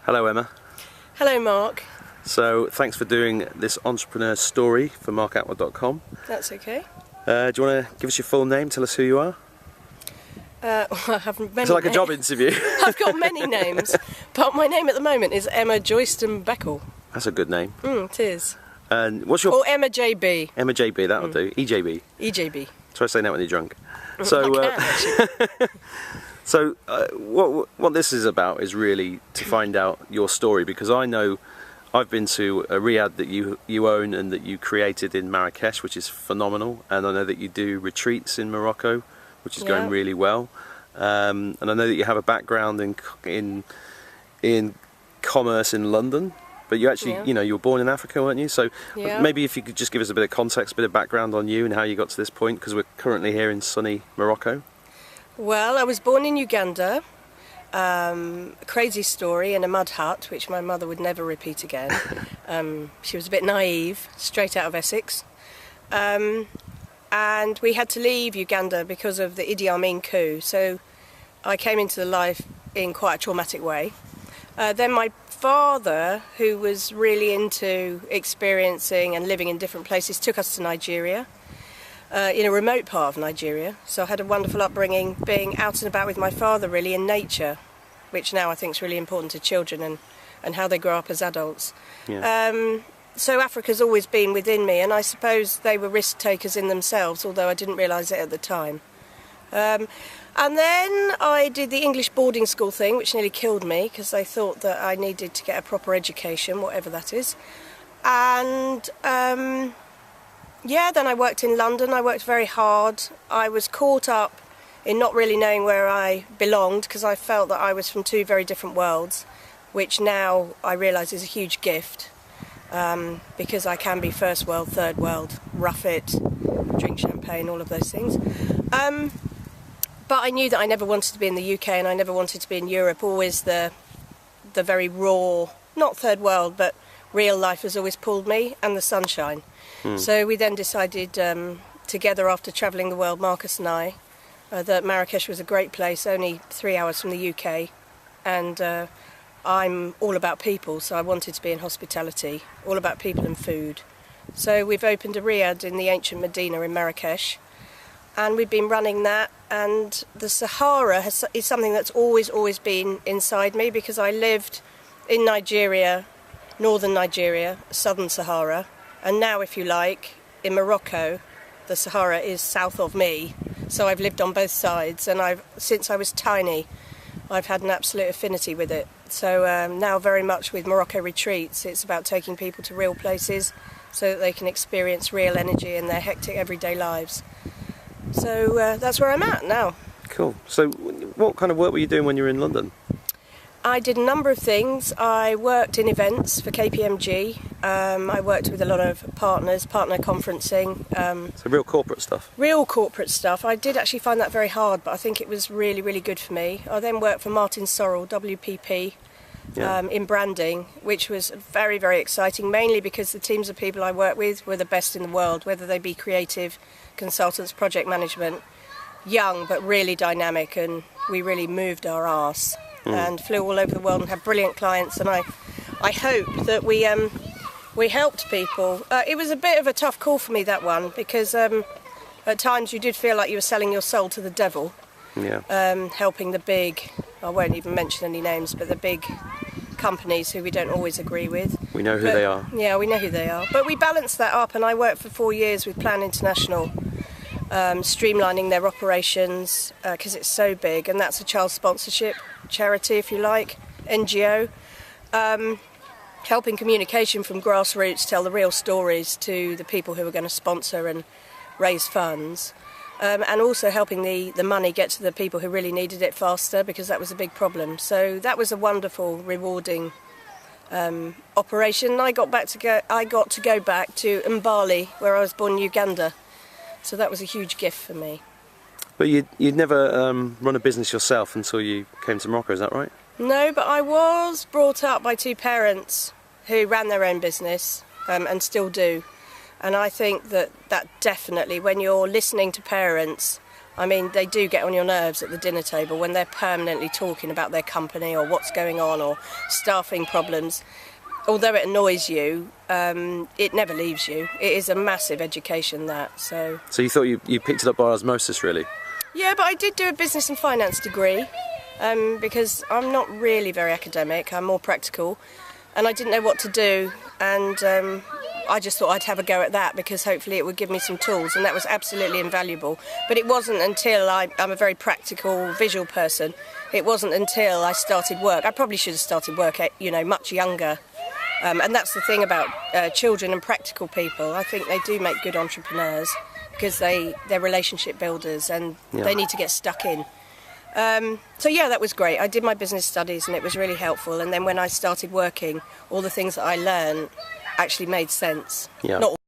Hello Emma. Hello Mark. So thanks for doing this entrepreneur story for markatwood.com. That's okay. Do you want to give us your full name, tell us who you are? Well, I have many It's like a job interview. I've got many names, but my name at the moment is Emma Joyston-Bechal. That's a good name. It is. And what's your... Or Emma JB. Emma JB, that'll do. EJB. EJB. Try saying that when you're drunk. So, what this is about is really to find out your story, because I know I've been to a riad that you own and that you created in Marrakesh, which is phenomenal, and I know that you do retreats in Morocco, which is going really well, and I know that you have a background in commerce in London, but you actually, you know, you were born in Africa, weren't you? So maybe if you could just give us a bit of context, a bit of background on you and how you got to this point, because we're currently here in sunny Morocco. Well, I was born in Uganda. Crazy story, in a mud hut, which my mother would never repeat again. She was a bit naive, straight out of Essex. And we had to leave Uganda because of the Idi Amin coup. So I came into life in quite a traumatic way. Then my father, who was really into experiencing and living in different places, took us to Nigeria. In a remote part of Nigeria, so I had a wonderful upbringing being out and about with my father really in nature, which now I think is really important to children and how they grow up as adults. So Africa's always been within me, and I suppose they were risk takers in themselves, although I didn't realise it at the time. And then I did the English boarding school thing, which nearly killed me because they thought that I needed to get a proper education, whatever that is. And then I worked in London. I worked very hard. I was caught up in not really knowing where I belonged because I felt that I was from two very different worlds, which now I realise is a huge gift, because I can be first world, third world, rough it, drink champagne, all of those things. But I knew that I never wanted to be in the UK and I never wanted to be in Europe. Always the very raw, not third world, but real life has always pulled me, and the sunshine. So we then decided together, after travelling the world, Marcus and I, that Marrakesh was a great place, only 3 hours from the UK, and I'm all about people, so I wanted to be in hospitality, all about people and food. So we've opened a riad in the ancient Medina in Marrakesh, and we've been running that, and the Sahara is something that's always been inside me, because I lived in Nigeria, northern Nigeria, southern Sahara, and now, if you like, in Morocco, the Sahara is south of me, so I've lived on both sides, and since I was tiny, I've had an absolute affinity with it. So now very much with Morocco retreats, it's about taking people to real places so that they can experience real energy in their hectic everyday lives. So that's where I'm at now. Cool. So what kind of work were you doing when you were in London? I did a number of things. I worked in events for KPMG. I worked with a lot of partners, partner conferencing. So real corporate stuff? Real corporate stuff. I did actually find that very hard, but I think it was really, really good for me. I then worked for Martin Sorrell, WPP, in branding, which was very, very exciting, mainly because the teams of people I worked with were the best in the world, whether they be creative, consultants, project management, young but really dynamic, and we really moved our arse. And flew all over the world and had brilliant clients, and I hope that we helped people. It was a bit of a tough call for me, that one, because at times you did feel like you were selling your soul to the devil. Helping the big, I won't even mention any names, but the big companies who we don't always agree with. We know who they are. Yeah, we know who they are. But we balanced that up, and I worked for 4 years with Plan International, streamlining their operations because it's so big, and that's a child sponsorship charity, if you like, NGO, helping communication from grassroots tell the real stories to the people who are going to sponsor and raise funds, and also helping the money get to the people who really needed it faster, because that was a big problem. So that was a wonderful, rewarding operation. I got to go back to Mbali, where I was born in Uganda. So that was a huge gift for me. But you'd never run a business yourself until you came to Morocco, is that right? No, but I was brought up by two parents who ran their own business and still do. And I think that definitely, when you're listening to parents, I mean, they do get on your nerves at the dinner table when they're permanently talking about their company or what's going on or staffing problems. Although it annoys you, it never leaves you. It is a massive education, that. So you thought you picked it up by osmosis, really? Yeah, but I did do a business and finance degree because I'm not really very academic. I'm more practical, and I didn't know what to do, and I just thought I'd have a go at that because hopefully it would give me some tools, and that was absolutely invaluable. But it wasn't until I'm a very practical, visual person. It wasn't until I started work. I probably should have started work, much younger. And that's the thing about children and practical people. I think they do make good entrepreneurs because they're relationship builders and they need to get stuck in. So yeah, that was great. I did my business studies and it was really helpful. And then when I started working, all the things that I learned actually made sense. Yeah. Not